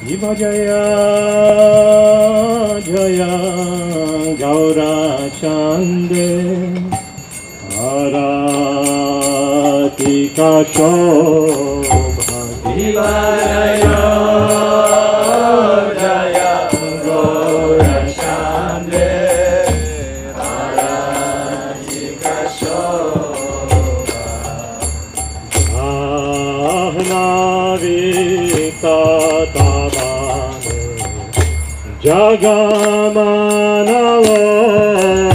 Shiva Jaya Jaya Gaura Chande Aratika Shobha Shiva Jaya Jaya Gaura Chande Aratika Shobha Ahnavita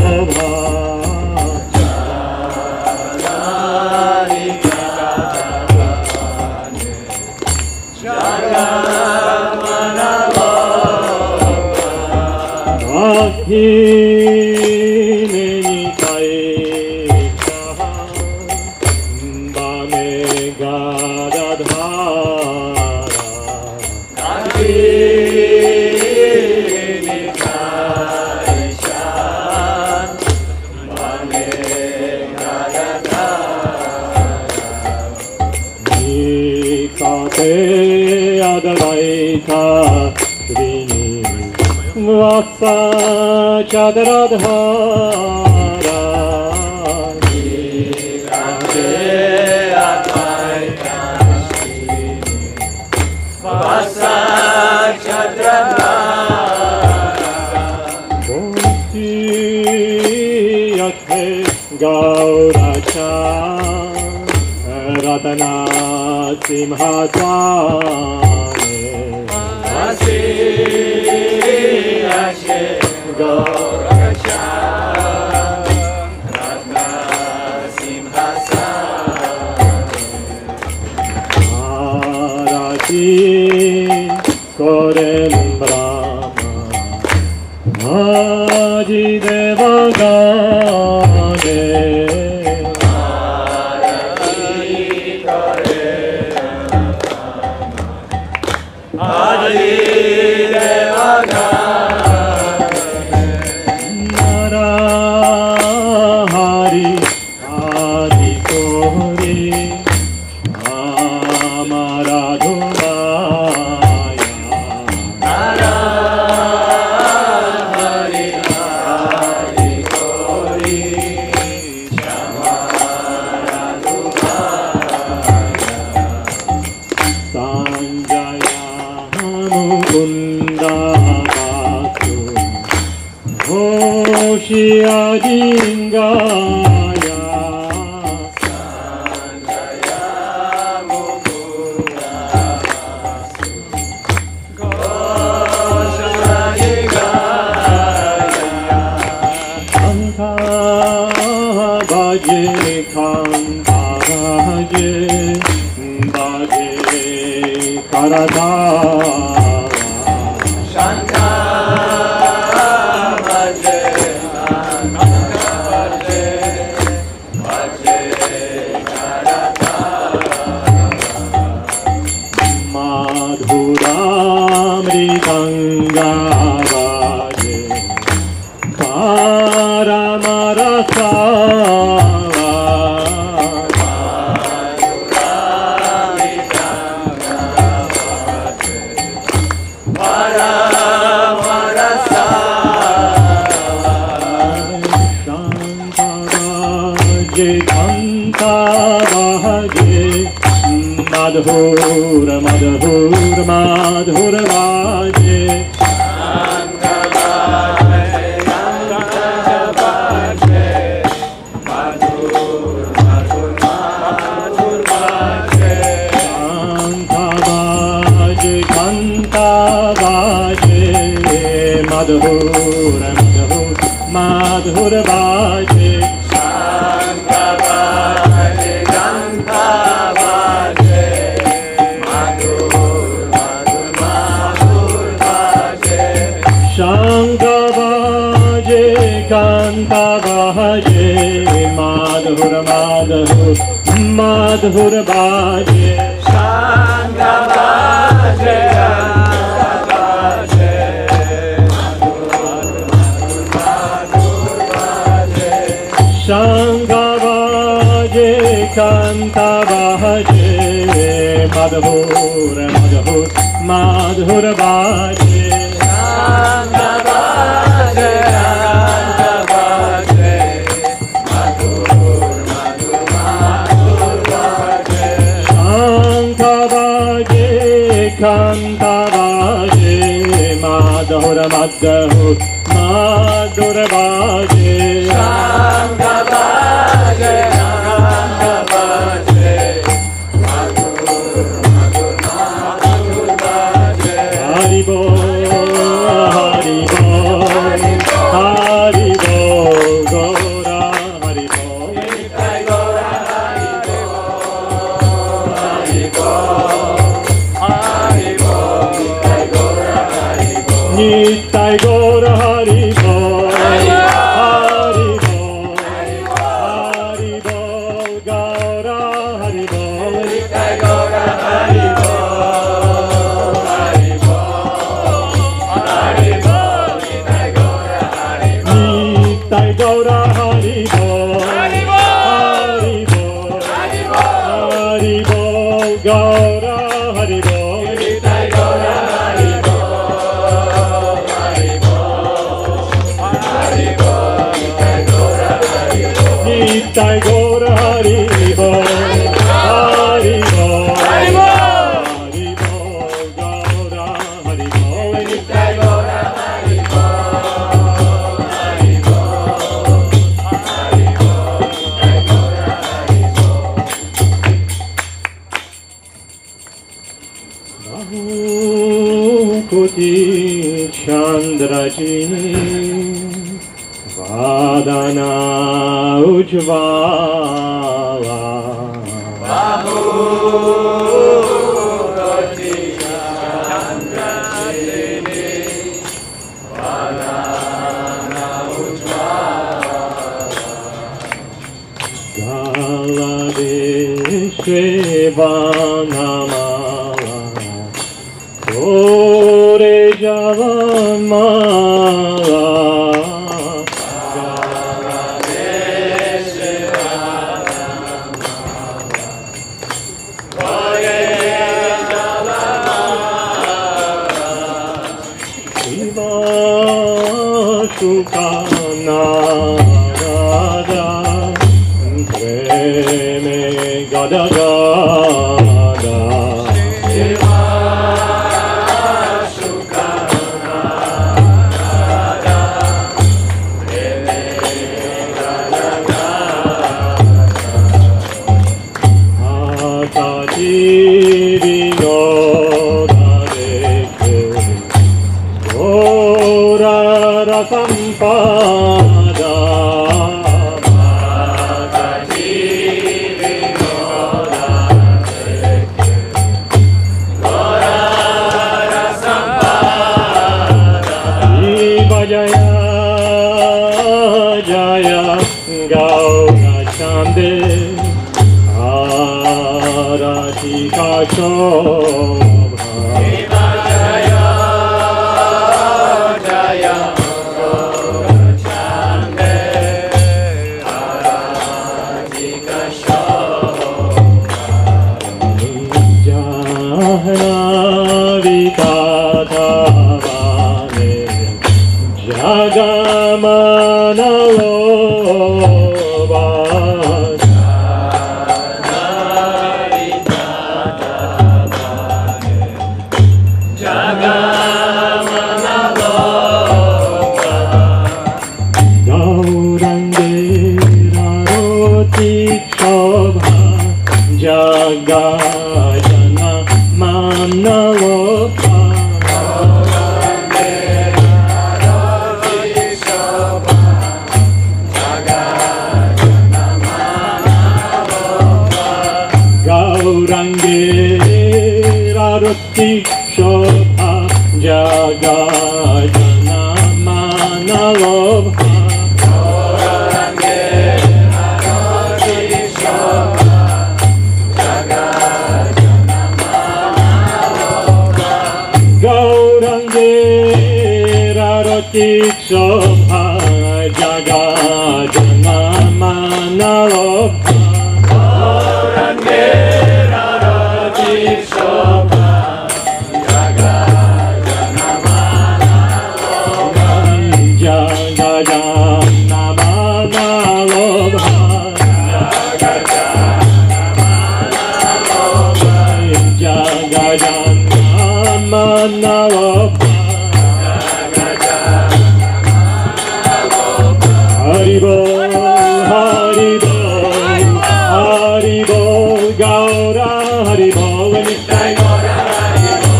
Jagamanalobha Akhineni Kaicha Bame Gadadhara Advaita Trini Vasa Chadradhara Nikate Advaita Trini Vasa Chadradhara Bhakti Yate Gauracha Ratana Simhasane Asi Ashe Gauracha Ratana Simhasane Arati Korem Brahma Adi Devagane Narahari Adi Kori Amaradhumaya Narahari Adi Kori Amaradhumaya Sanjaya Mukunda Vasu Hoshia Jingaya Sanjaya Mukunda Vasu Hoshia Jingaya Kanta Bhaje Kanta Bhaje Bhaje Karata Shanta Bhaje Kanta Bhaje Bhaje Karata Madhura Mridanga Bhaje Paramarasa Madhur, Madhur, Madhur Vaje Shanta Vaje Madhur, Madhur, Madhur Vaje Shanta Vaje, Kanta Vaje Madhur, Madhur, Madhur Vaje Shanta Vaje, Kanta Vaje Shanta Vaje, Kanta Vaje Madhur, Madhur, Madhur Vaje Shanta Vaje, Kanta Vaje Shanta Vaje, Kanta Vaje Madhur, Madhur Madhur Baje Shanga baje, Shanga baje, Madhur, Madhur, Madhur baje. Shanga baje, Kanta baje, Madhur, Madhur, Madhur baje. Shanga baje, Shanga baje, Madhur, Madhur, Madhur baje. Hari Bol, Hari Bol, Hari Bol, Gora Hari Bol. Nitai Gora Hari Bol, Hari Bol, Hari Bol, Nitai Gora Hari Bol. Nitai Gora Hari Bol, Hari Hari Bol, Hari Bol, Gora Hari Bol. Nitai Gora Hari Bol, Hari Bol, Hari Bol, Nitai Gora Hari Bol. Nitai Gora Hari Bol, Hari Bol, Hari Bol, Hari Bol, Hari Bol, Gora Hari Bol. Nitai Gora Hari Bol, Hari Bol, Hari Bol, Nitai Gora Hari Bol. Nitai Gora Hari Bol, Hari Bol, Hari Bol, Hari Bol, Gora Hari Bol. Nitai Gora Hari Bol, Hari Bol, Hari Bol, Nitai Gora Hari Bol. Koti Chandraji Vadana Ujvala Koti Chandrajini, Vadana Ujvala. Galadeshvanamala Kore Javanmala Shiva Shukana Raja Preme Gada Gada Sampada Jaya Jaya Gaura Chande Arati Kachobha Jaya Jaya Gaura Chande Aratika Shobha Jahnavi Kathavane Jagamana Loba Jagajana Manaloka Gaurange Raroti Shobha Jagajana Manaloka Shobha Jagajana Manaloka Gaurange Raroti Shobha Gaura Haribol, Nitai Gaura Haribo,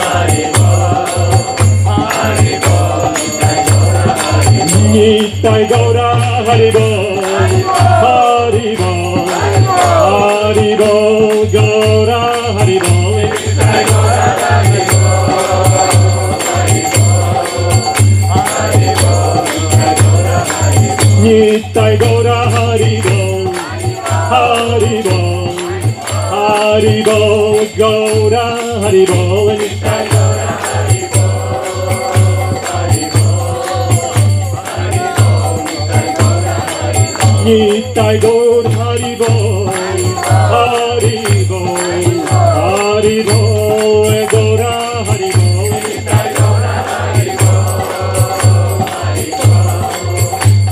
Haribo, Haribo, Nitai Gaura Haribo, Nitai Gaura Haribol, Haribo, Gaura Haribol, Nitai Gaura Haribo, Haribo, Nitai Gaura Haribol, Haribo, Haribo, Gaura Haribol, Nitai Gaura Haribo, Haribo, Haribo, Nitai Gaura Haribo, Nitai Gaura Haribol, Haribo, Haribo, Gaura Haribol, Nitai Gaura Haribo, Haribo,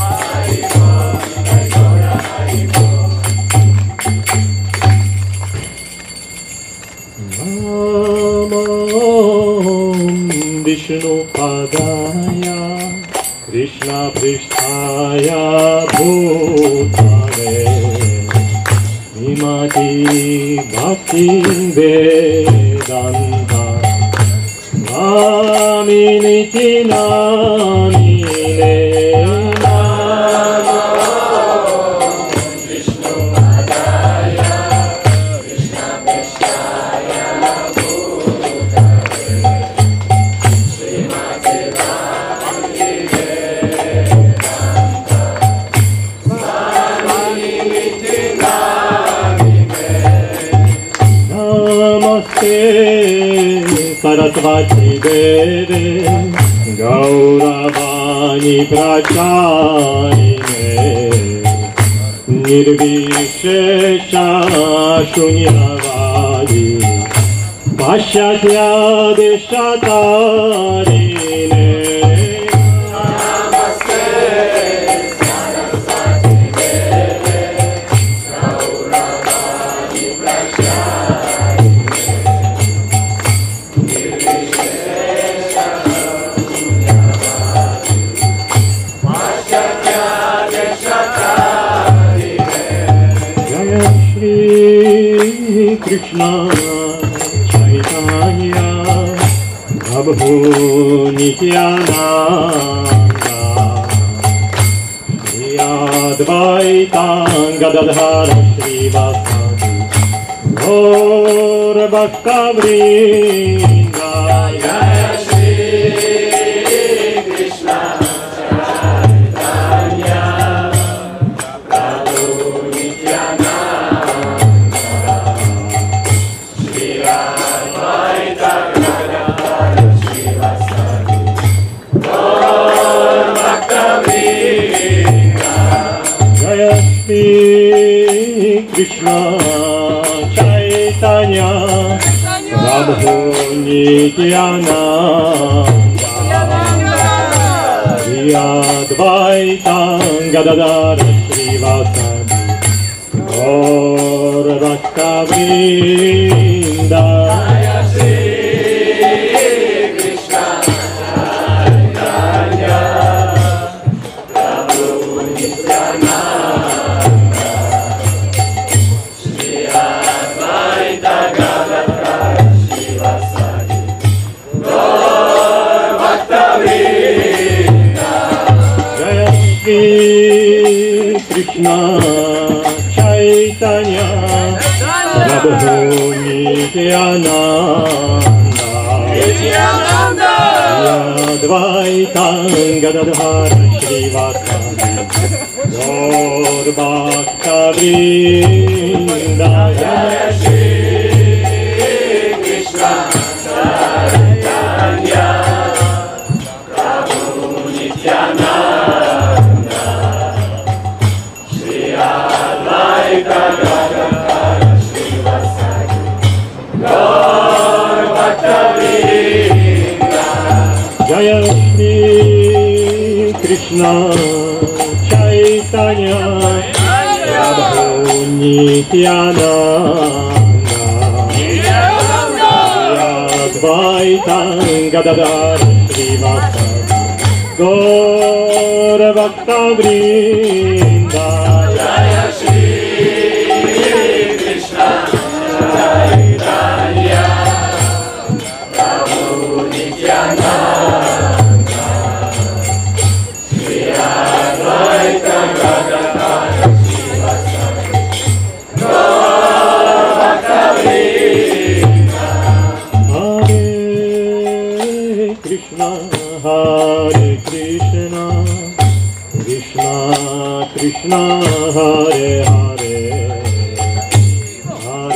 Haribo, Nitai Gaura Haribo. Namam Vishnu Padaya Krishna Pristhaya Bhutale Vimati Bhakti Vedanta Naminiti Namine Vishnu Padaya, Krishna Pristhaya, Bhutale, Srimati Bhakti Vedanta, Naminiti Namine, Namaste Sarasvati Deve Gauravani Pracharine Nirvishesha Shunyavadi Pashyatya Deshatarine Namaste, Sarasvati Deve, Gauravani Pracharine, Nirvishesha Shunyavadi, Pashyatya Deshatarine. Jaya Shri Krishna Chaitanya Prabhu Nityananda Shri Advaita Gadadhara Srivasadi Gaur Bhakta Vrinda Jaya Shri Krishna Chaitanya Prabhu Nityananda Shri Advaita Gadadhara Srivasadi Gaur Bhakta Vrinda. Jaya Shri Krishna Chaitanya Prabhu Nityananda Shri Advaita Gadadhara Srivasadi Gaur Bhakta Vrinda Jaya Shri Krishna Chaitanya Prabhu Nityananda Shri Advaita Gadadhara Srivasadi Gaur Bhakta Vrinda. Jaya Shri Krishna Chaitanya Prabhu Nityananda Advaita Gadadhara Srivasadi Gaur Bhakta Vrinda Jaya Shri Krishna Chaitanya Prabhu Nityananda Shri Advaita Gadadhara Srivasadi Gaur Bhakta Vrinda. Jaya Shri Krishna Chaitanya Prabhu Nityananda Advaita Gadadhara Srivasadi Gaur Bhakta Vrinda Jaya Shri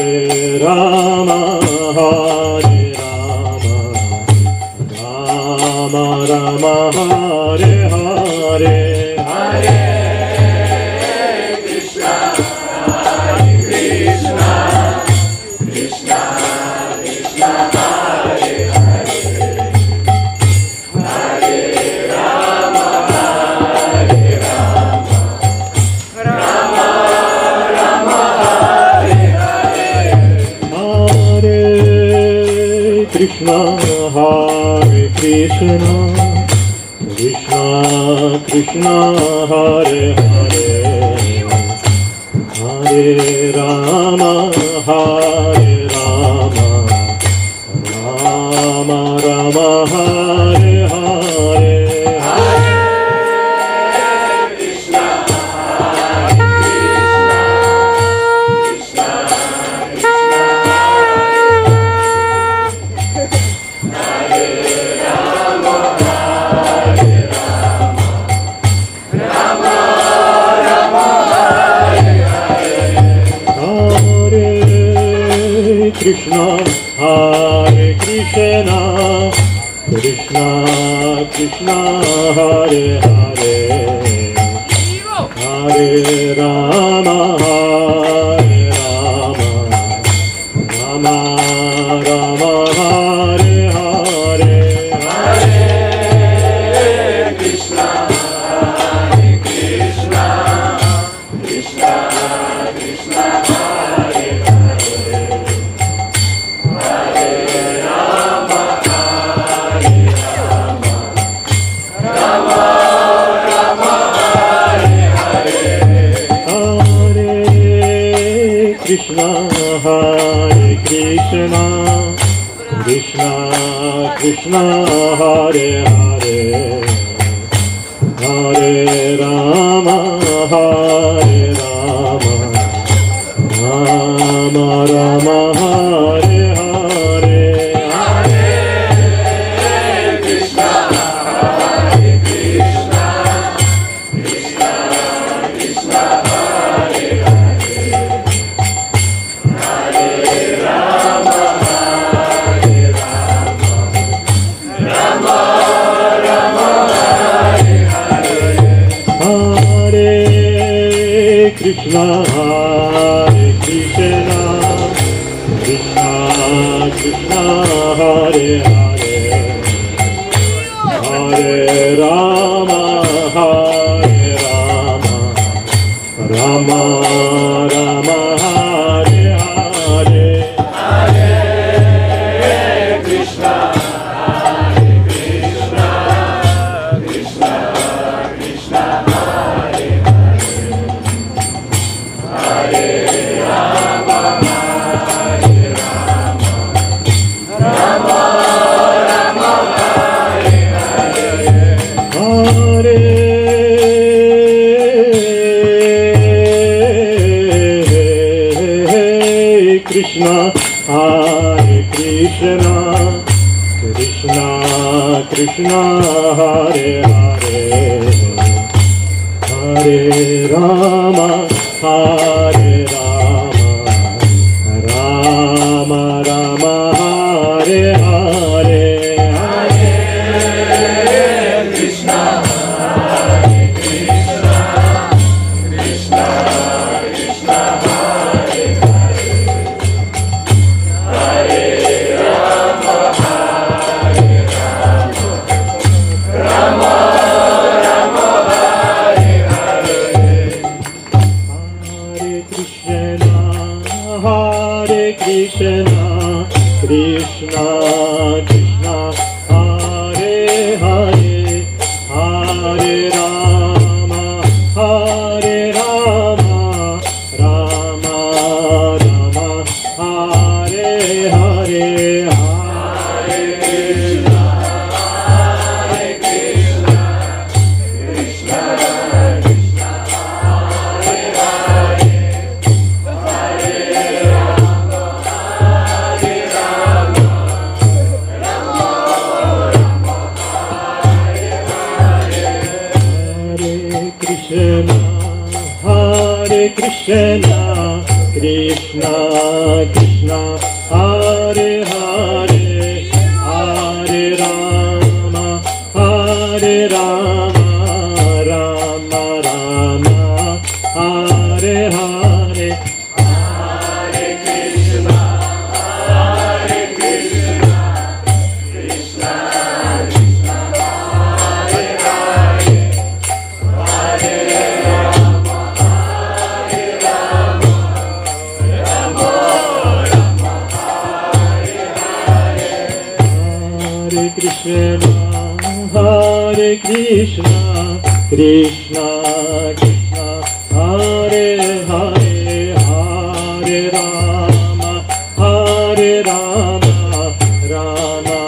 Rama, Hare Rama, Rama Rama, Hare Hare, Hare Krishna, Krishna Krishna, Hare Hare, Hare Rama, Rama Rama, Hare Hare, Hare Krishna, Hare Krishna, Krishna Krishna, Hare Hare, Hare Rama, Rama Rama, Hare Hare, Hare Krishna, Krishna Krishna, Hare Krishna, Krishna Krishna, Hare Hare, Hare Rama, Rama Rama, Hare Hare, Hare Krishna, Krishna Krishna, Krishna Hare Hare, Hare Rama, Rama Rama, Hare Hare, Hare Krishna, Hare Krishna, Krishna Krishna, Hare Hare, Hare Rama, Rama Rama, Hare Hare, Hare Krishna, Krishna Krishna, Krishna Hare Hare, Hare Rama, Rama Rama, Hare Hare, Hare Krishna, Hare Krishna, Krishna Krishna, Hare Hare, Hare Rama, Rama Rama, Hare Hare, Hare Krishna, Krishna Krishna, Krishna Hare Hare, Hare Rama, Rama Rama, Hare Hare, Hare Krishna, Hare Krishna, Krishna Krishna, Hare Hare, Hare Rama, Rama Rama, Hare Hare, Hare Krishna, Krishna Krishna, Krishna Hare Hare, Hare Rama, Rama Rama, Hare Hare, Hare Krishna, Krishna Krishna, Hare Hare, Hare Rama, Rama Rama, Hare Hare, Hare Krishna, Krishna Krishna, Krishna Hare Hare, Hare Rama, Rama Rama, Hare Hare, Hare Krishna, Krishna Krishna Krishna Hare Hare Hare Rama Hare Rama Rama Rama Hare Hare Hare Krishna Hare Krishna Krishna Krishna Hare Hare Hare Rama Hare Rama Rama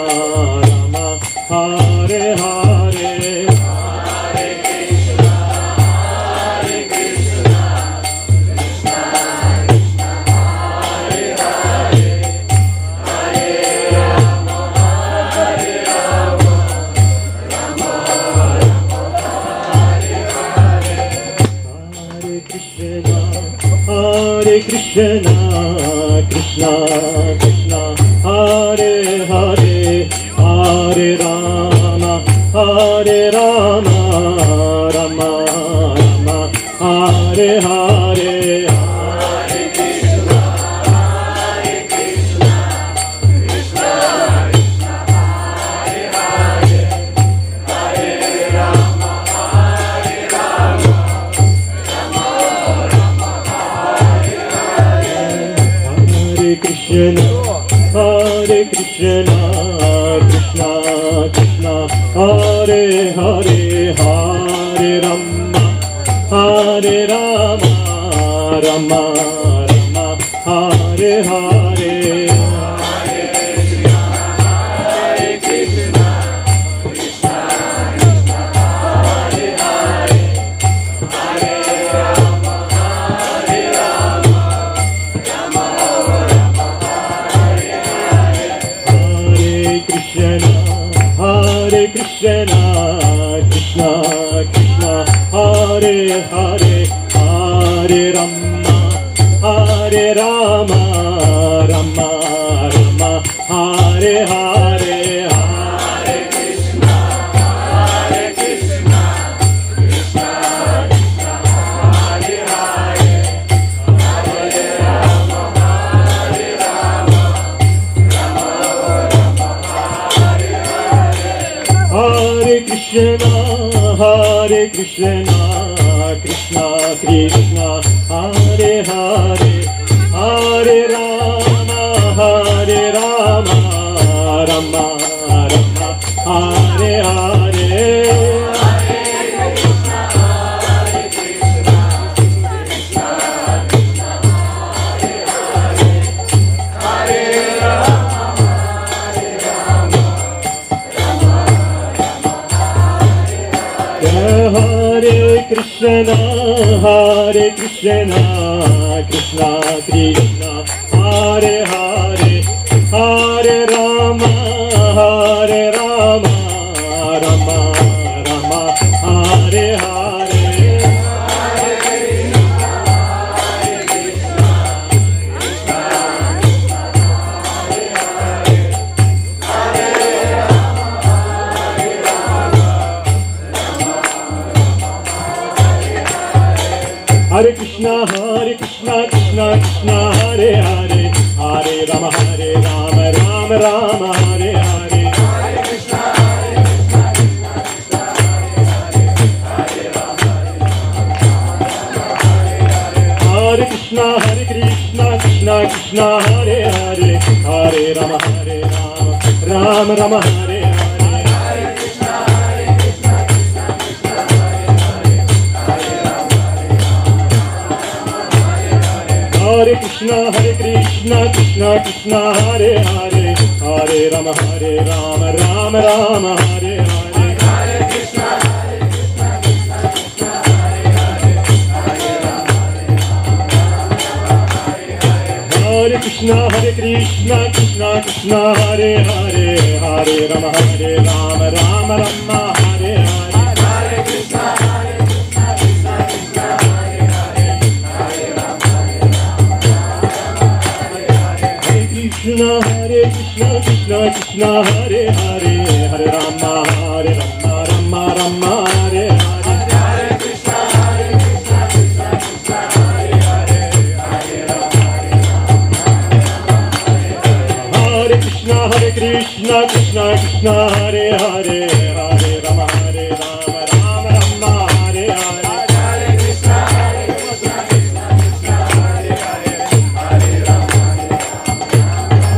Rama Hare Hare Hare Krishna Hare Krishna Krishna Krishna Hare Hare Hare Rama Hare Rama Rama Rama Hare Hare Hare Krishna Hare Krishna Krishna Krishna Hare Hare Hare Rama Hare Rama Rama Rama Hare Hare Hare Krishna Krishna Krishna Hare Hare Hare Rama Hare Rama Rama Rama Hare Hare Hare Krishna Hare Krishna Krishna Krishna Hare Hare Hare Rama Hare Rama Rama Rama Hare Hare Hare Krishna Krishna Krishna Hare Hare Hare Rama Hare Rama Rama Rama Hare Hare Hare Krishna Hare Krishna Krishna Krishna Hare Hare Hare Rama Hare Rama Rama Rama Hare Hare Hare Krishna Krishna Krishna Hare Hare Hare Rama Hare Rama Rama Rama Hare Hare Hare Krishna Hare Krishna Krishna Krishna Hare Hare Hare Rama Hare Rama Rama Rama Hare Hare Hare Krishna Krishna Krishna Hare Hare Hare Rama Hare Rama Rama Rama Hare Hare Hare Krishna Krishna Krishna Hare Hare Hare Rama Hare Rama Rama Rama Hare Hare Hare Krishna Krishna Krishna Hare Hare Hare Rama Rama Rama Hare Hare Hare Krishna Krishna Krishna Hare Rama Hare Krishna Krishna Hare Hare Hare Rama Rama Rama Hare Hare Hare Krishna Krishna Krishna Hare Hare Hare Rama Hare Krishna Krishna Hare Hare Hare Rama Rama Rama Hare Hare Hare Krishna Krishna Krishna Hare Hare Hare Rama Hare Krishna Krishna Hare Hare Hare Rama Rama Rama Hare Hare Hare Krishna Krishna Krishna Hare Hare Hare Rama Krishna, Krishna Krishna, Hare Hare, Hare Rama, Rama Rama, Hare Hare. Hare Krishna, Krishna Krishna, Hare Hare, Hare Rama, Hare Krishna, Krishna Krishna, Hare Hare, Hare Rama, Rama Rama, Hare Hare. Hare Krishna, Krishna Krishna, Hare Hare, Hare Rama,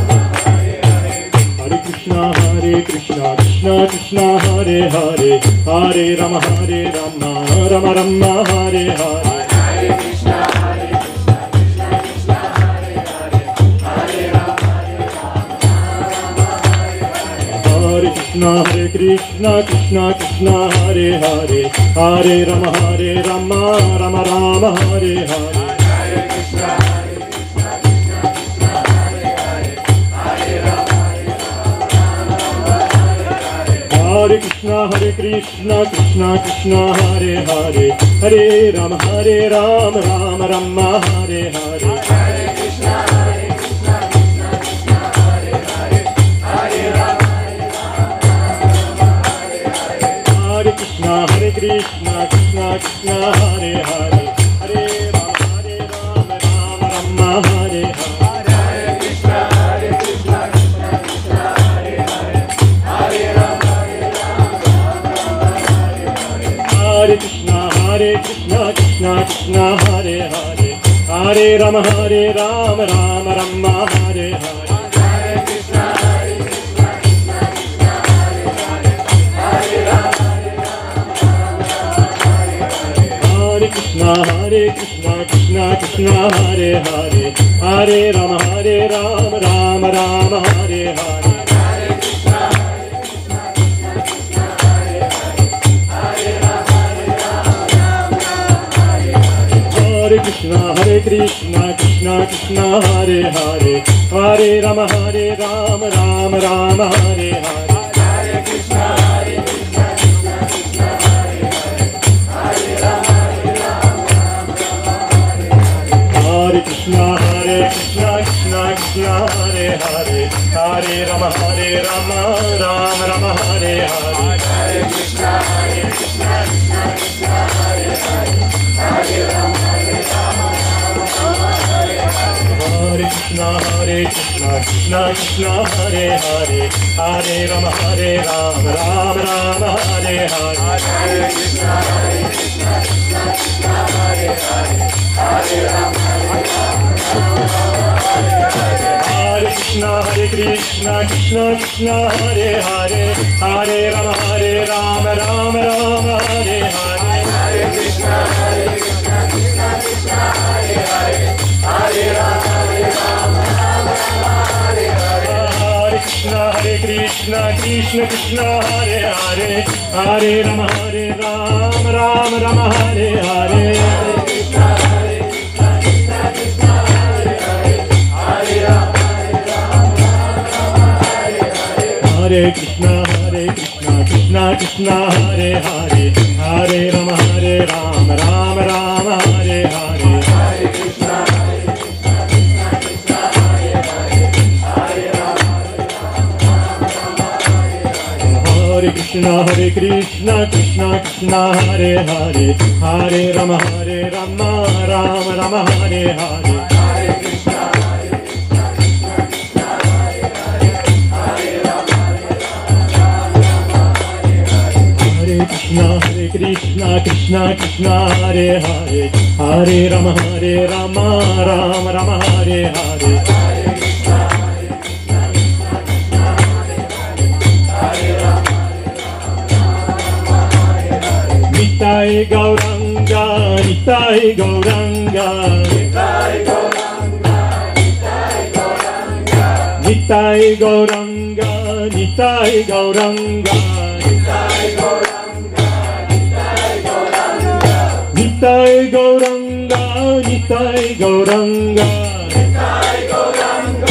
Hare Krishna, Krishna Krishna, Hare Hare, Hare Rama, Rama Rama, Hare Hare. Hare Krishna, Krishna Krishna, Hare Hare, Hare Rama, Hare Krishna, Krishna Krishna, Hare Hare, Hare Rama, Rama Rama, Hare Hare. Hare Krishna, Krishna Krishna, Hare Hare, Hare Rama, Hare Krishna, Krishna Krishna, Hare Hare, Hare Rama, Rama Rama, Hare Hare. Hare Krishna, Krishna Krishna, Hare Hare, Hare Rama, Hare Krishna, Krishna Krishna, Hare Hare, Hare Rama, Rama Hare Hare. Hare Krishna, Krishna Krishna, Hare Hare, Hare Rama, Hare Krishna, Krishna Krishna, Hare Hare, Hare Rama, Rama Rama, Hare Hare. Hare Krishna, Krishna Krishna, Hare Hare, Hare Rama, Hare Krishna, Krishna Hare Hare, Hare Rama, Rama Rama, Hare Hare. Hare Krishna, Krishna Krishna, Hare Hare, Hare Rama, Hare Krishna, Krishna Krishna, Hare Hare, Hare Rama, Rama Rama, Hare Hare. Hare Krishna, Krishna Krishna, Hare Hare, Hare Rama, Hare Krishna, Krishna Krishna, Hare Hare, Hare Rama, Rama Rama, Hare Hare. Hare Krishna, Krishna Krishna, Hare Hare, Hare Rama, Hare Krishna, Krishna Krishna, Hare Hare, Hare Rama, Rama Rama, Hare Hare. Hare Krishna, Krishna Krishna, Hare Hare, Hare Rama, Hare Krishna, Krishna Krishna, Hare Hare, Hare Rama, Rama Rama, Hare Hare. Hare Krishna, Krishna Krishna, Hare Hare, Hare Rama, Hare Hare. Hare Krishna, Krishna Krishna, Hare Hare, Hare Rama, Rama Rama, Hare Hare. Hare Krishna, Krishna Krishna, Hare Hare, Hare Rama, Hare Krishna, Krishna Krishna, Hare Hare, Hare Rama, Rama Rama, Hare Hare. Hare Krishna, Krishna Krishna, Hare Hare, Hare Rama, Hare Krishna, Krishna Krishna, Hare Hare, Hare Rama, Rama Rama, Hare Hare. Hare Krishna, Krishna Krishna, Hare Hare, Hare Rama, Hare Krishna, Krishna Krishna, Hare Hare, Hare Rama, Rama Rama, Hare Hare. Hare Krishna, Krishna Krishna, Hare Hare, Hare Rama, Nitai Gauranga, Nitai Gauranga, Nitai Gauranga, Nitai Gauranga, Nitai Gauranga, Nitai Gauranga, Nitai Gauranga, Nitai Gauranga, Nitai Gauranga, Nitai Gauranga, Nitai Gauranga,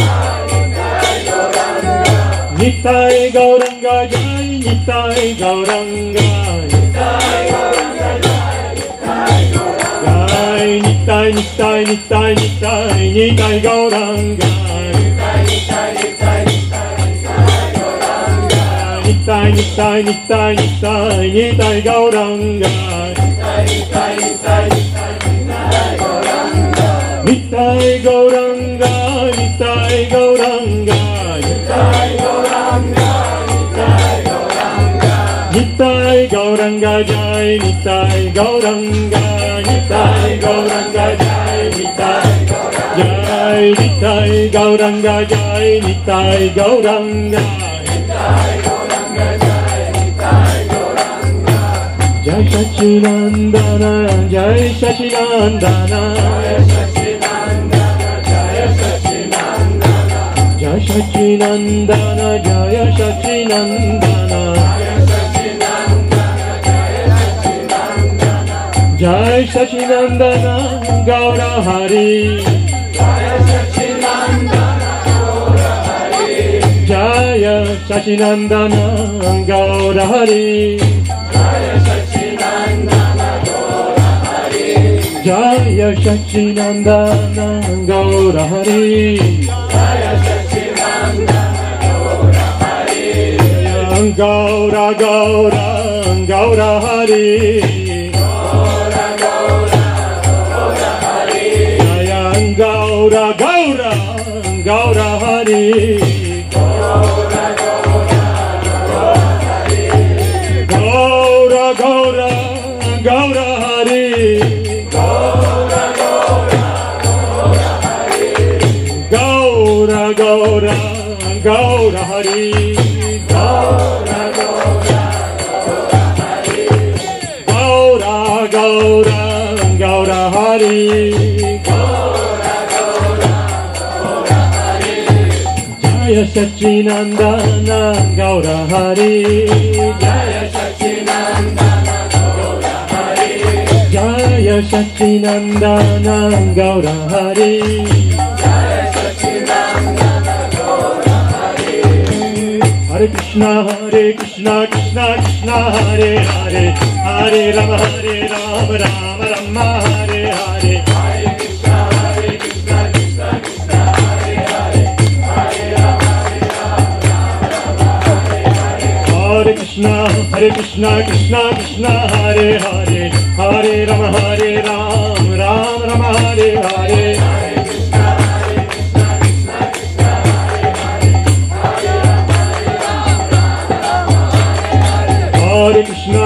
Nitai Gauranga, Nitai Gauranga, Jai Nitai Gauranga, Nitai Gauranga, Nitai Gauranga, Jai Nitai Gauranga, Nitai Gauranga, Nitai, Nitai, Nitai, Nitai, Nitai Gauranga. Nitai Gauranga, Nitai Gauranga. Nitai Gauranga Jai, Nitai Gauranga, Nitai Gauranga Jai, Nitai Jai, Nitai Gauranga Jai, Nitai Gauranga. Jai Sachinandana, Jai Sachinandana, Jai Sachinandana, Jai Sachinandana, Jai Sachinandana, Gaura Hari, Jaya Sachinandana, Gaura Hari, Jaya Sachinandana, Gaura Hari, Gaura Gaura Gaura Hari, Jaya Gaura Gaura Gaura Hari, Gaura Gaura Gaura Hari, Gaura Gaura Gaura Hari, Gaura Gaura Gaura Hari, Jaya Sachinandana Gaura Hari, Jaya Sachinandana Gaura Hari, Jaya Sachinandana Gaura Hari, Jaya Sachinandana Gaura Hari. Hare Krishna, Krishna Krishna, Hare Hare, Hare Rama, Rama Rama, Hare Hare. Hare Krishna, Krishna Krishna, Hare Hare, Hare Rama, Hare Krishna, Krishna Krishna, Hare Hare, Hare Rama, Rama Rama, Hare Hare. Hare Krishna,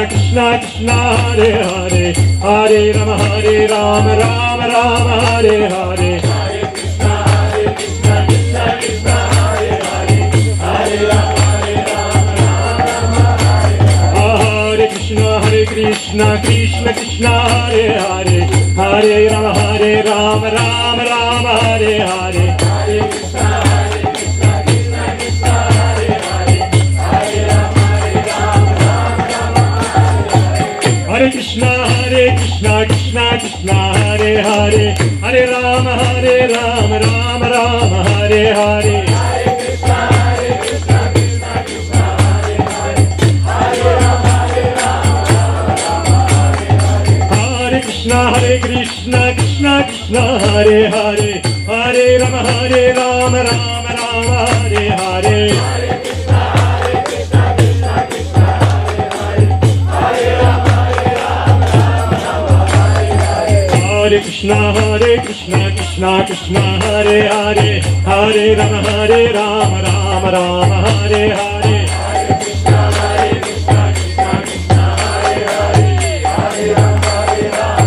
Krishna Krishna, Hare Hare, Hare Rama, Rama Rama, Hare Hare. Hare Krishna, Krishna Krishna, Hare Hare, Hare Rama, Rama Hare Krishna, Krishna Krishna, Hare Hare, Hare Rama, Rama Hare Hare. Hare Krishna, Krishna Krishna, Hare Hare, Hare Rama, Hare Krishna, Krishna Krishna, Hare Hare, Hare Rama, Rama Hare Hare. Hare Krishna, Krishna Krishna, Hare Hare, Hare Rama, Hare Krishna, Krishna Krishna, Hare Hare, Hare Rama, Rama Hare Hare. Hare Krishna, Krishna Krishna, Hare Hare, Hare Rama, Hare Krishna, Krishna Hare Hare, Hare Rama, Rama Hare Hare. Hare Krishna, Krishna Krishna, Hare Hare,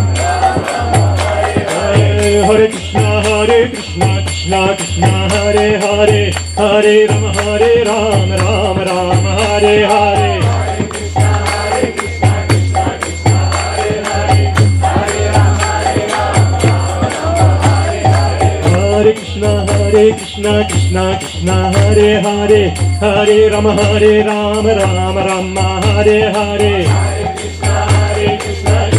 Hare Rama, Hare Krishna, Krishna Krishna, Hare Hare, Hare Rama, Rama Hare Hare. Hare Krishna, Krishna Hare Hare, Hare Rama, Rama Hare Hare. Hare Krishna, Krishna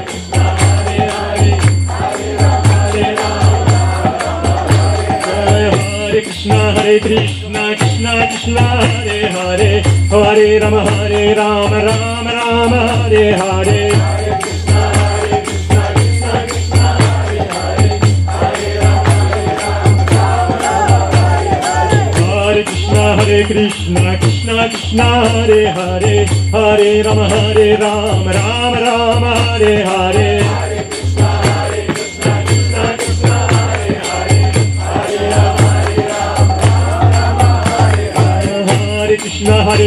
Krishna, Hare Hare, Hare Rama, Hare Krishna, Krishna Krishna, Hare Hare, Hare Rama, Rama Hare Hare. Hare Krishna, Krishna Krishna, Hare Hare, Hare Rama, Hare Krishna, Krishna Krishna Krishna Hare Hare Hare Rama Rama Rama Hare Hare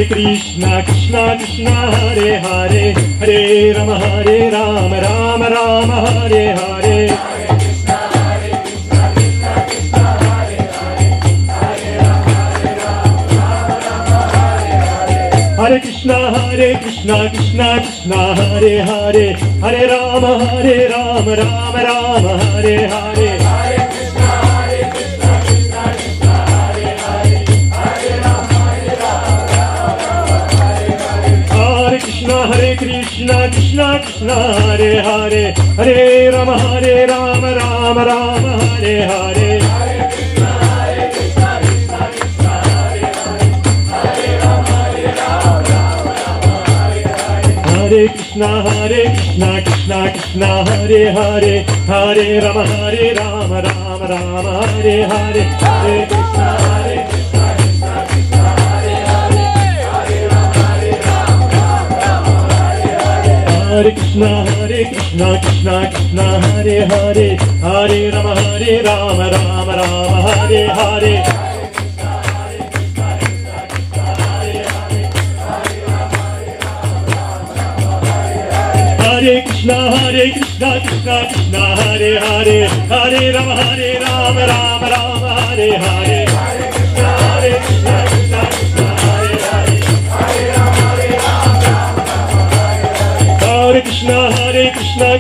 Krishna Krishna Krishna Hare Hare Hare Rama Rama Rama Hare Hare Hare Krishna Krishna Krishna Hare Hare Hare Rama Rama Rama Hare Hare Hare Krishna Krishna Krishna Hare Hare Hare Rama Rama Rama Hare Hare Hare Krishna Krishna Krishna Hare Hare Hare Rama Rama Rama Hare Hare Hare Krishna Hare Krishna Krishna Krishna Hare Hare Hare Rama Rama Rama Hare Hare Hare Krishna Krishna Hare Hare Hare Rama Rama Rama Hare Hare Hare Krishna Krishna Hare Hare Hare Krishna Krishna Hare Hare Hare Rama Rama Hare Hare Hare Krishna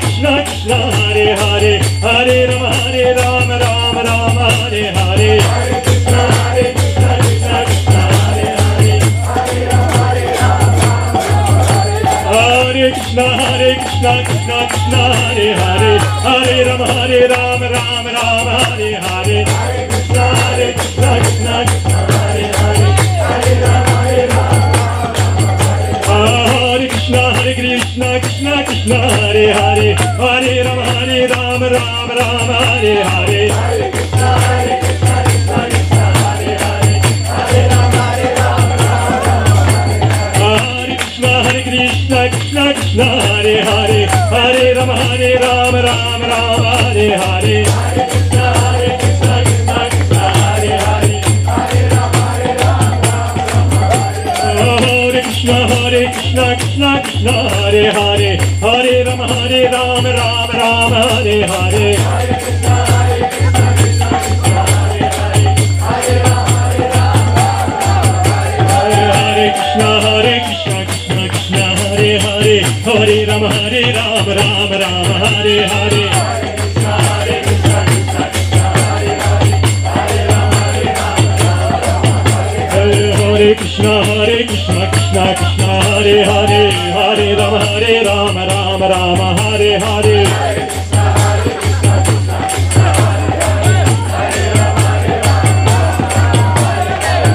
Krishna Krishna Hare Hare Hare Krishna Krishna Hare Hare Hare Rama Rama Hare Hare Hare Krishna Krishna Krishna Hare Hare Hare Krishna Krishna Hare Hare Hare Rama Rama Hare Hare Hare Krishna Krishna Hare Hare Hare Rama Hare Krishna Krishna Hare Hare Hare Rama Rama Hare Hare Hare Krishna Krishna Krishna Hare Hare Hare Rama Hare Krishna Krishna Hare Hare Hare Rama Rama Hare Hare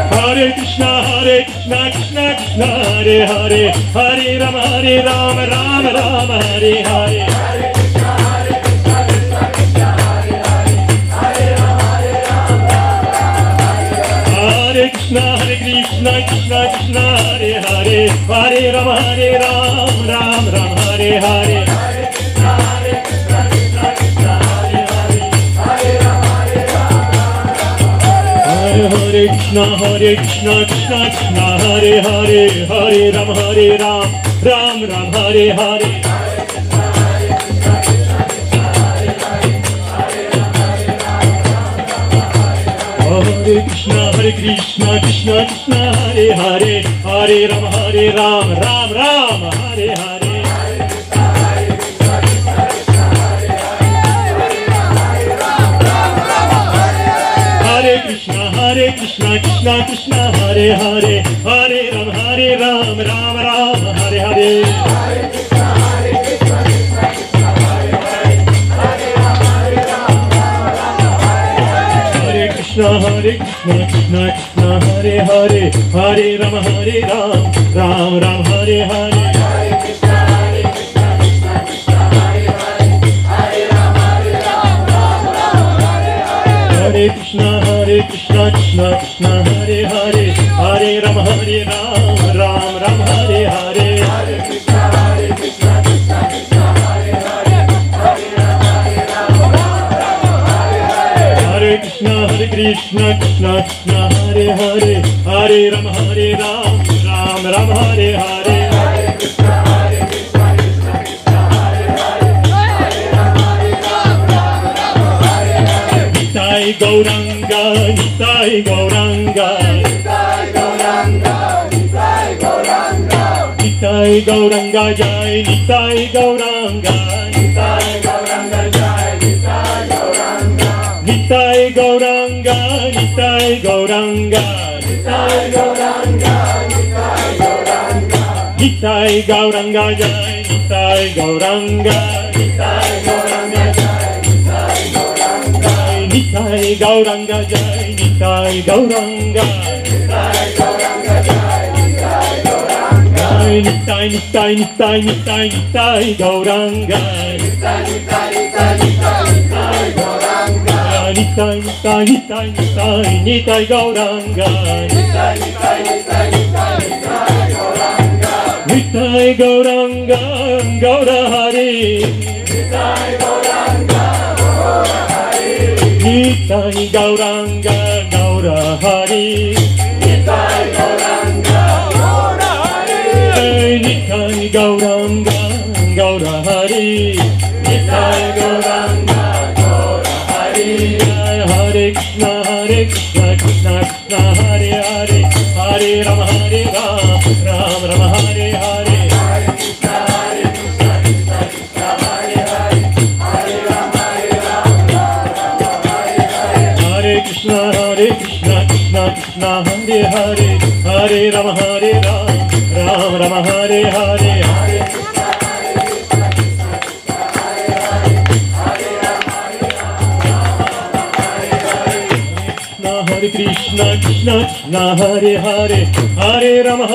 Hare Krishna Krishna Krishna Hare Hare Hare Rama Rama Hare Hare Hare Krishna Krishna Krishna Hare Hare Hare Rama Rama Hare Hare Hare Krishna Krishna Krishna Hare Hare Hare Rama Rama Hare Hare Hare Krishna Krishna Hare Hare Hare Rama Rama Hare Hare Hare Krishna Krishna Hare Hare Hare Rama Rama Hare Hare Hare Krishna Krishna Hare Hare Hare Rama Rama Hare Hare Hare Krishna Krishna Hare Hare Hare Rama Rama Hare Hare Hare Krishna Krishna Hare Hare Hare Rama Rama Hare Hare Hare Krishna Krishna Krishna Hare Hare Hare Rama Ram Ram Hare Hare Hare Krishna Krishna Krishna Hare Hare Hare Rama Hare Krishna Krishna Krishna Hare Hare Hare Rama Ram Ram Hare Hare Hare Krishna Krishna Krishna Hare Hare Hare Rama Hare Hare Nitai Gauranga Nitai Gauranga Nitai Gauranga Nitai Gauranga Nitai Gauranga Jai Nitai Gauranga Nitai Gauranga Jai Nitai Gauranga Nitai Gauranga Nitai Gauranga Nitai Gauranga Nitai Gauranga Nitai Gauranga Jai Nitai Gauranga Nitai Gauranga Jai Nitai Gauranga Nitai Gauranga Jai Nitai Gauranga Nitai Gauranga Jai Nitai Gauranga Nitai Nitai Nitai Nitai Nitai Gauranga Nitai Nitai Nitai Nitai Nitai Gauranga Nitai Nitai Nitai Nitai Nitai Gauranga Nitai Nitai Nitai Nitai Nitai Gauranga Nitai Gauranga Gaurahari Nitai Gauranga Gaurahari Nitai Gauranga Gaurahari Nitai Gauranga Gaurahari Nitai Gauranga Gaurahari Nitai Gauranga Gaurahari Hare Krishna Krishna Krishna Hare Hare Hare Rama Ram Ram Hare Hare Hare Krishna Krishna Krishna Hare Hare Hare Rama Hare Krishna Krishna Krishna Hare Hare Hare Rama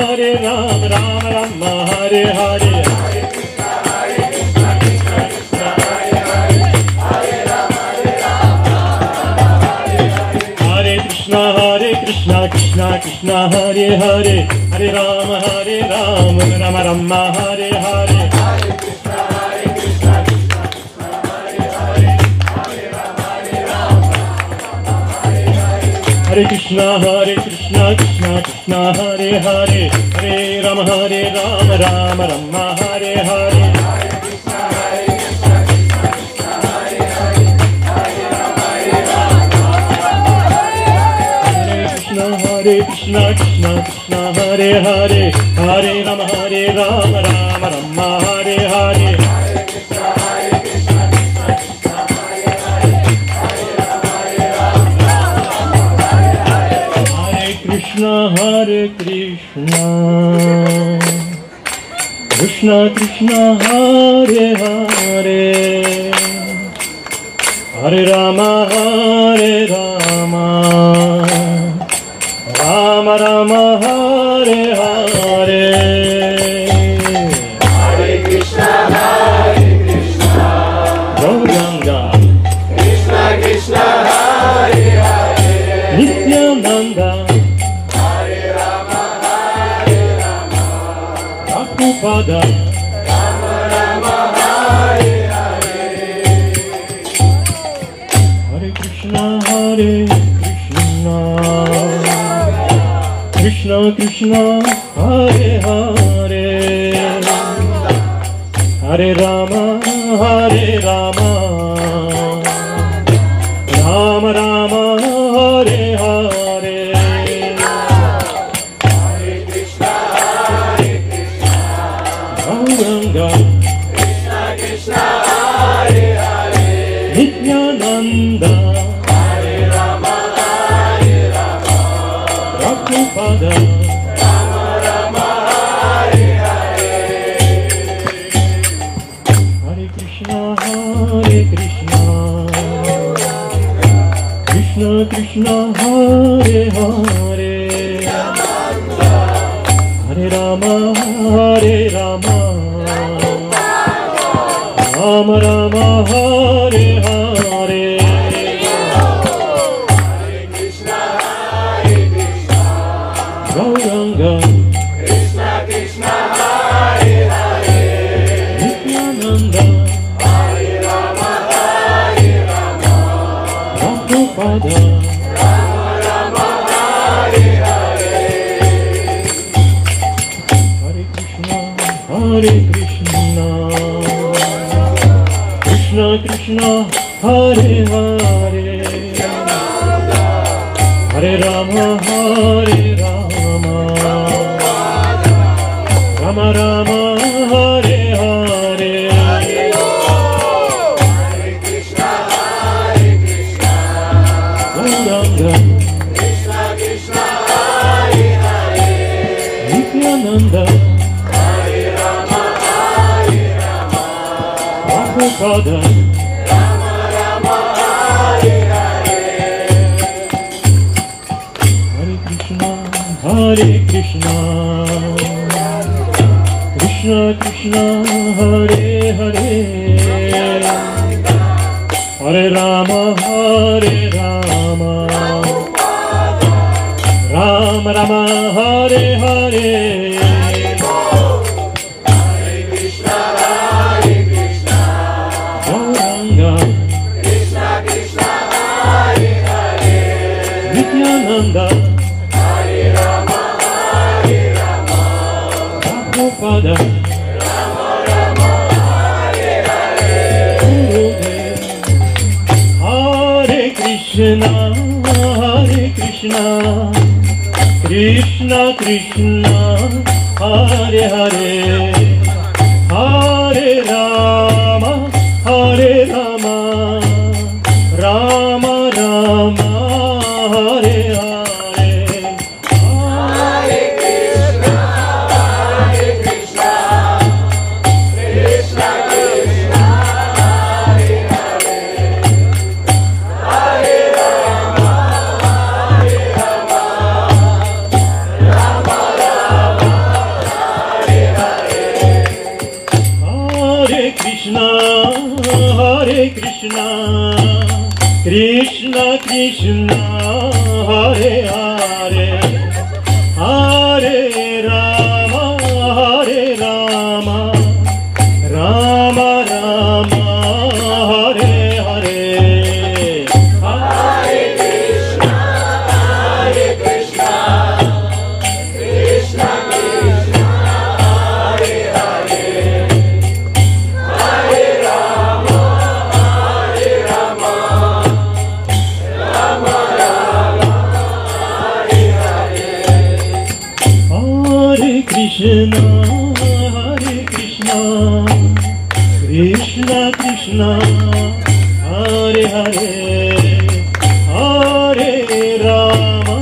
Ram Ram Hare Hare Hare Krishna Krishna Krishna Krishna Hare Hare Hare Rama Ram Rama Hare Hare Hare Krishna Krishna Krishna Hare Hare Hare Rama Rama Rama Hare Hare Hare Krishna Krishna Krishna Hare Hare Hare Rama Rama Rama Hare Hare Hare Krishna Krishna Hare Hare Hare Rama Rama Rama Hare Hare Krishna Krishna Krishna Hare Hare Hare Rama Rama Rama Hare Hare Hare Krishna Gauranga Krishna Krishna Hare Hare Nityananda Hare Rama Prabhupada Rama Rama Hare Hare Hare Krishna Krishna Krishna Hare Hare Hare Rama Rama Rama Hare Hare Hare Krishna Gauranga Krishna Krishna Hare Hare Nityananda Hare Rama Prabhupada Rama Rama Hare Hare Hare Krishna Krishna Krishna Hare Hare Hare Rama Rama Rama Hare Hare Hare Krishna, Krishna Krishna, Hare Hare, Hare Rama, Rama Rama, Hare Hare. Hare Krishna, Gauranga, Krishna Krishna, Hare Hare, Nityananda, Hare Rama, Prabhupada, Rama Rama, Hare Hare. Hare Krishna, Krishna Krishna, Hare Hare, Hare Rama, Rama Rama, Hare Hare. Hare Krishna, Gauranga, Krishna Krishna, Hare Hare, Nityananda, Hare Rama, Prabhupada, Rama Rama, Hare Hare. Gurudev. Hare Krishna, Krishna Krishna, Hare Hare, Hare Rama, Rama Rama, Hare Hare. Hare Krishna, Krishna Krishna, Hare Hare, Hare Rama, Rama Rama, Hare Hare. Hare Krishna, Krishna Krishna, Hare Hare, Hare Rama, Rama Rama, Hare Hare. Hare Krishna, Krishna Krishna, Hare Hare, Hare Rama, Rama Rama, Hare Hare. Hare Krishna, Krishna Krishna, Hare Hare, Hare Rama,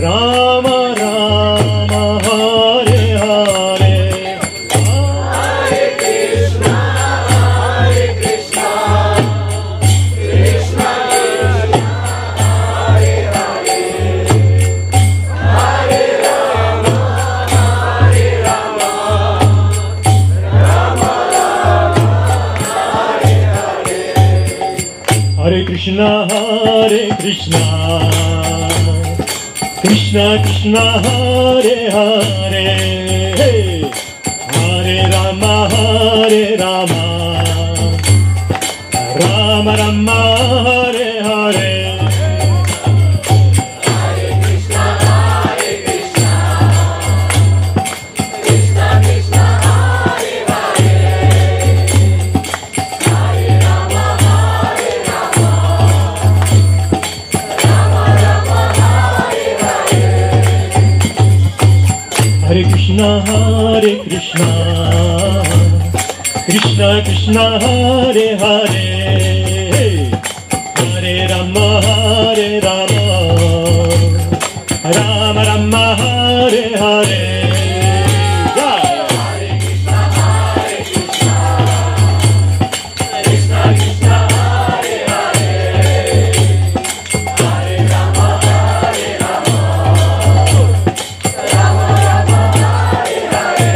Rama Rama, Hare Hare. Hare Krishna, Krishna Krishna, Hare Hare, Hare Rama, Rama Rama, Hare Hare. Hare Krishna, Krishna Krishna, Hare Hare, Hare Rama, Rama Rama, Hare Hare. Hare Krishna, Krishna Krishna Krishna, Hare Hare, Hare Rama, Rama Rama, Hare Hare. Hare Krishna, Krishna Krishna, Hare Hare, Hare Rama, Rama Rama, Hare Hare. Jai. Hare Krishna, Krishna Krishna, Hare Hare, Hare Rama, Rama Rama, Hare Hare.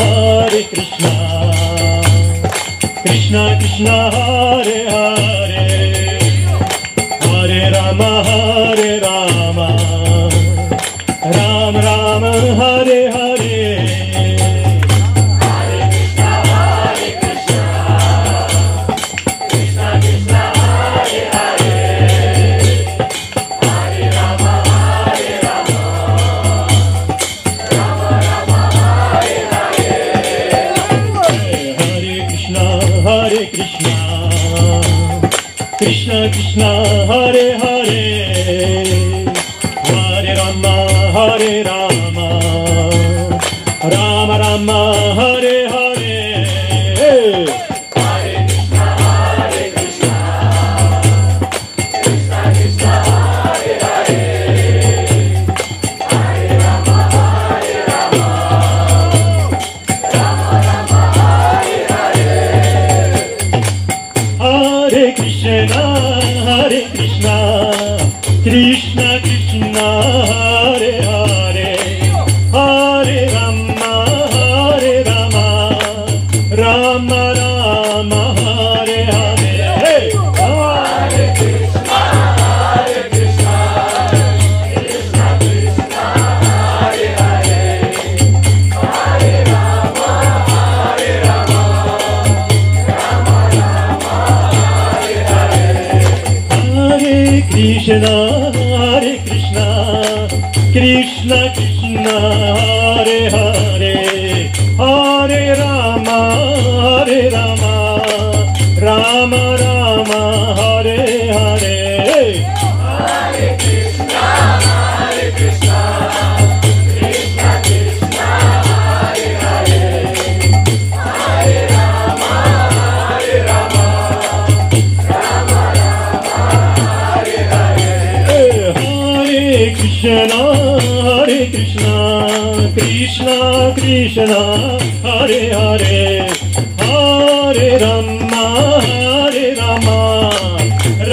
Hare Krishna, Krishna Krishna, Hare Hare, Krishna Krishna Hare Hare Hare Rama Hare Rama Rama Rama Hare Hare Hare Krishna Krishna Krishna Hare Hare Hare Rama Hare Rama Rama Rama Hare Hare Hare Krishna Krishna Krishna Hare Hare Hare Rama Rama Rama Hare Hare Hare Krishna Krishna Krishna Hare Hare Hare Rama Rama Rama Hare Hare Hare Krishna Krishna Krishna Hare Hare Hare Rama Rama Rama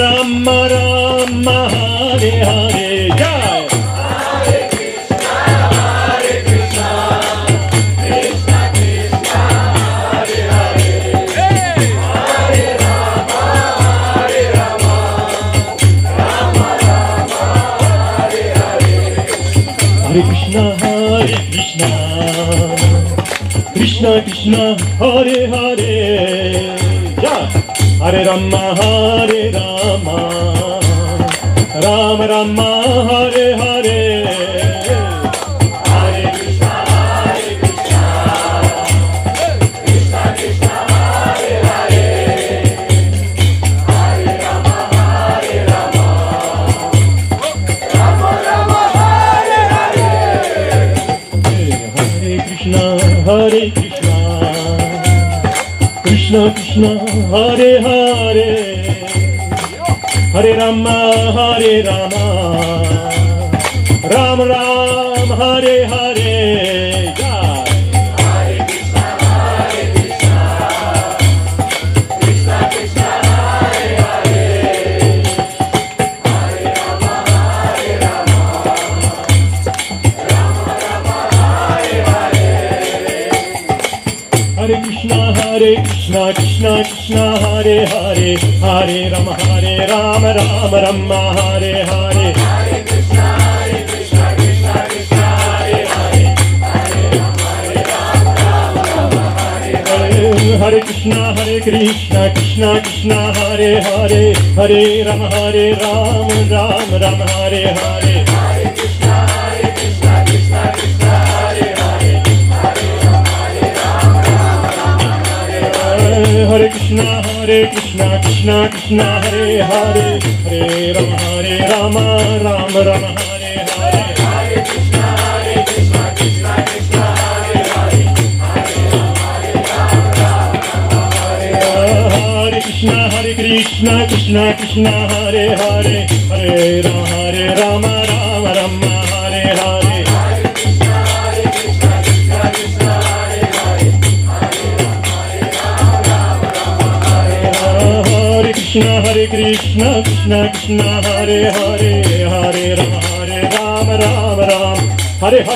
Hare Hare Hare Krishna Krishna Krishna Krishna Hare Hare Hare Rama Rama Rama Hare Hare Hare Krishna Krishna Krishna Hare Hare Hare Rama Rama Rama Hare Hare Jai Hare Krishna Krishna Krishna Krishna Hare Hare Hare Rama Rama Rama Hare Hare Hare Krishna Krishna Krishna Hare Hare Jai Hare Rama Rama Rama Hare Hare Hare Krishna Krishna Krishna Hare Hare Hare Rama Rama Rama Hare Hare Hare Krishna Krishna Krishna Hare Hare Hare Rama Rama Rama Hare Hare Jai Hare Krishna Krishna Krishna Hare Hare Hare Rama Rama Rama Hare Hare Hare Krishna Krishna Krishna Hare Hare Hare Rama Rama Rama Hare Hare Hare Krishna Krishna Krishna Hare Hare Hare Rama Rama Hare Hare Hare Krishna Krishna Krishna Hare Hare Hare Rama Rama Rama Hare Hare Hare Krishna Krishna Krishna Hare Hare Hare Rama Rama Hare Hare Hare Krishna Krishna Krishna Hare Hare Hare Rama Rama Rama Hare Hare Hare Krishna Krishna Krishna Hare Hare Hare Rama Rama Hare Hare Hare Krishna Krishna Krishna Hare Hare Hare Rama Rama Hare Hare Hare Krishna Krishna Krishna Hare Hare Hare Rama Rama Hare Hare Hare Krishna Krishna Krishna Hare Hare Hare Rama Rama Hare Hare Hare Krishna Krishna Krishna Hare Hare Hare Rama Rama Hare Hare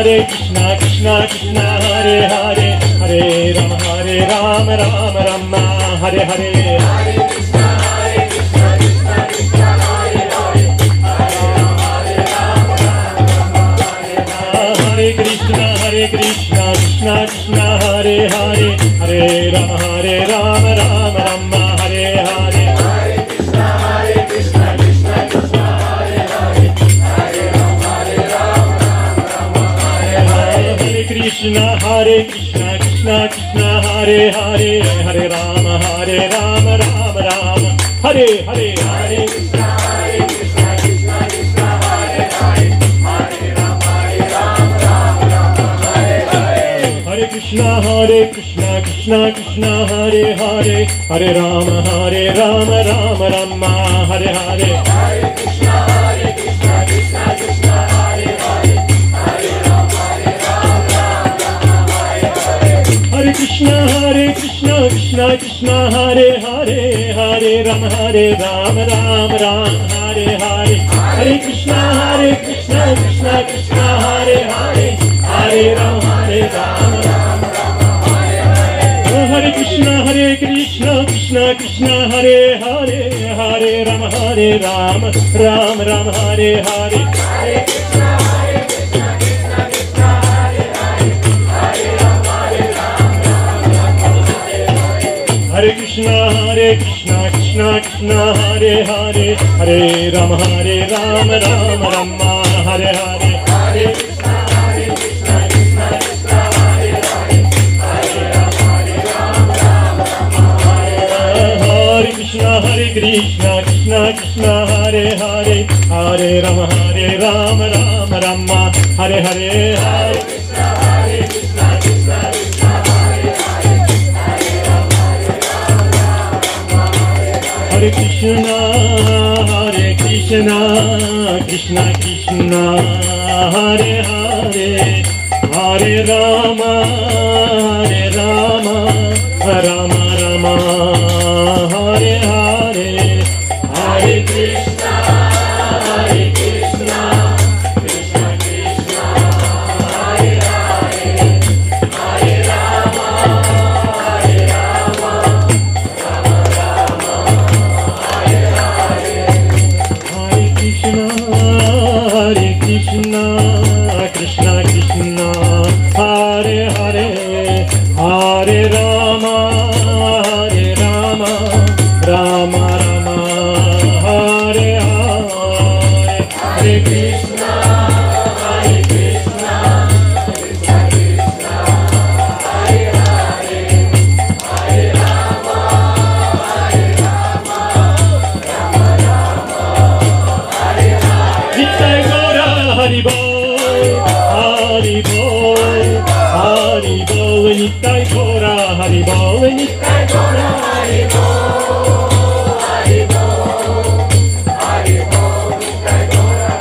Hare Krishna Krishna Krishna Hare Hare Hare Rama Rama Hare Hare Hare Krishna Krishna Krishna Hare Hare Hare Rama Rama Hare Hare Hare Krishna Krishna Krishna Hare Hare Hare Rama Rama Hare Hare Hare Krishna Krishna Krishna Hare Hare Hare Rama Krishna, Krishna Krishna, Hare Hare, Hare Rama, Rama Rama, Hare Hare, Hare Krishna, Krishna Krishna, Hare Hare, Hare Rama, Rama Hare Hare. Hare Krishna, Krishna Krishna, Hare Hare, Hare Rama, Rama Rama, Hare Hare. Hare Krishna, Krishna Krishna, Hare Hare, Hare Rama, Hare Krishna, Krishna Krishna, Hare Hare, Hare Rama, Rama Hare Hare. Hare Krishna, Krishna Krishna, Hare Hare, Hare Rama, Rama Hare Hare. Hare Krishna, Krishna Krishna, Hare Hare, Hare Rama, Rama Hare Hare. Hare Krishna, Krishna Krishna, Hare Hare, Hare Rama, Hare Krishna, Krishna Krishna, Hare Hare, Hare Rama, Rama Hare Hare. Hare Krishna, Krishna Krishna, Hare Hare, Hare Rama, Hare Hare. Hare Krishna, Krishna Krishna, Hare Hare, Hare Rama, Rama Hare Hare. Hare Krishna, Krishna Krishna, Hare Hare, Hare Rama, Hare Krishna, Krishna Krishna, Hare Hare, Hare Rama, Rama Hare Hare. Hare Krishna, Krishna Krishna, Hare Hare, Hare Rama, Rama Hare Hare. Hare Krishna, Krishna Krishna, Hare Hare, Hare Rama, Rama Hare Hare. Hare Krishna, Krishna Krishna, Hare Hare, Hare Rama, Rama Hare Hare. Nitai Gaura Hari Bol, Hari Bol, Hari Bol. Nitai Gaura Hari Bol, Nitai Gaura Hari Bol.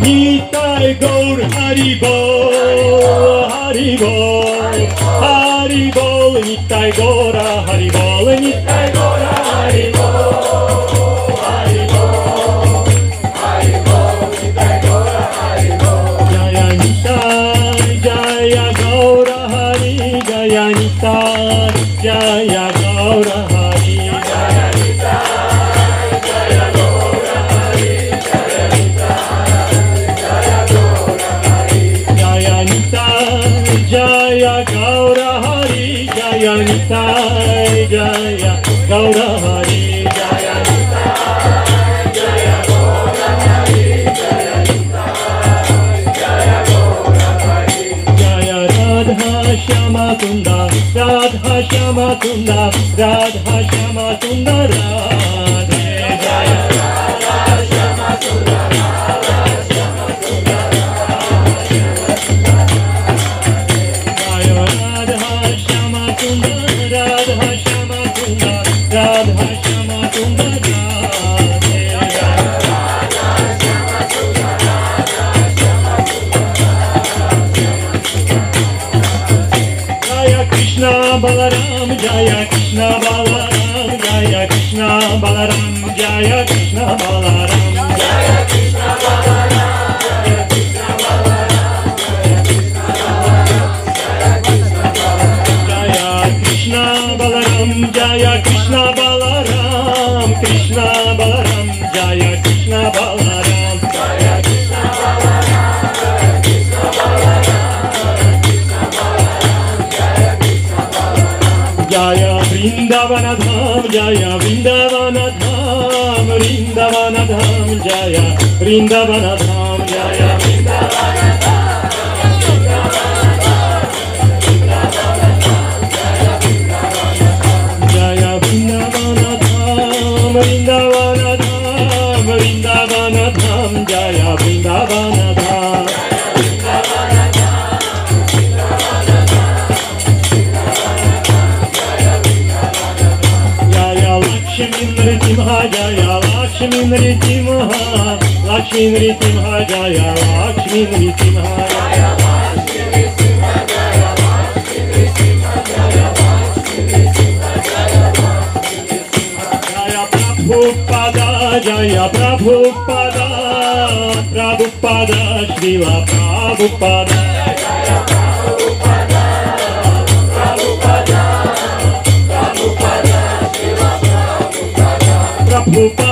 Nitai Gaur Hari Bol, Hari Bol, Hari Bol. Nitai Gaur Hari Bol, Nitai Gaur Hari Bol, Hari Bol, Hari Bol. Nitai Gaur Hari Bol. Jaya Nitai, Jaya Gaur Hari, Jaya Nitai, Jaya Gaur Hari, Jaya Nitai, Jaya Gaur Hari, Jaya Jaya Gaura Hari, Jaya Nitai, Jaya Gaura Hari, Jaya Nitai, Jaya Gaura Hari, Jaya Nitai, Jaya Gaura Hari. Jaya Radha Shyama Sundar, Radha Shyama Sundar, Radha Shyama Sundar, Radhe. Jaya Radha Shyama Sundar, Radha Shyama Sundar, Radha Shama Sundar, Radhe. Jaya Krishna Balaram, Jaya Krishna Balaram, Jaya Krishna Balaram, Jaya Krishna Balaram, Jaya Krishna Balaram, Jaya Krishna Balaram, Jaya Krishna Balaram, Jaya Krishna Balaram, Krishna Balaram, Jaya Krishna Balaram, Jaya Krishna Balaram, Jaya Krishna Balaram, Jaya Vrindavana Dham, Jaya Vrindavana Dham, Vrindavana Dham, Jaya Vrindavana Dham, Jaya Vrindavana Dham, Lakshmi Nrisimha Jaya Lakshmi Nrisimha Jaya Prabhupada Jaya Prabhupada Prabhupada Srila Prabhupada Prabhupada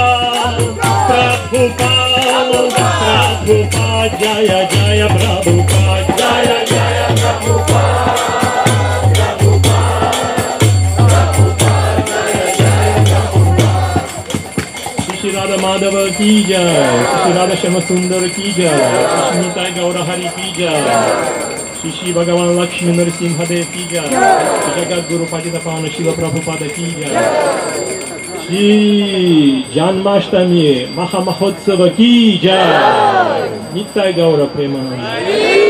Prabhupada Jaya Jaya Prabhupada Jaya Jaya Prabhupada Shri Radha Madhava ki jai, Shri Radha Shyama Sundar ki jai, Shri Nitai Gaura Hari ki jai, Shri Bhagavan Lakshmi Narasimha Dev ki jai, Shri Jagat Guru Patita Pavana Srila Prabhupada ki jai, Shri Janmashtami Maha Mahotsava ki jai, Nitai Gaura Premananda.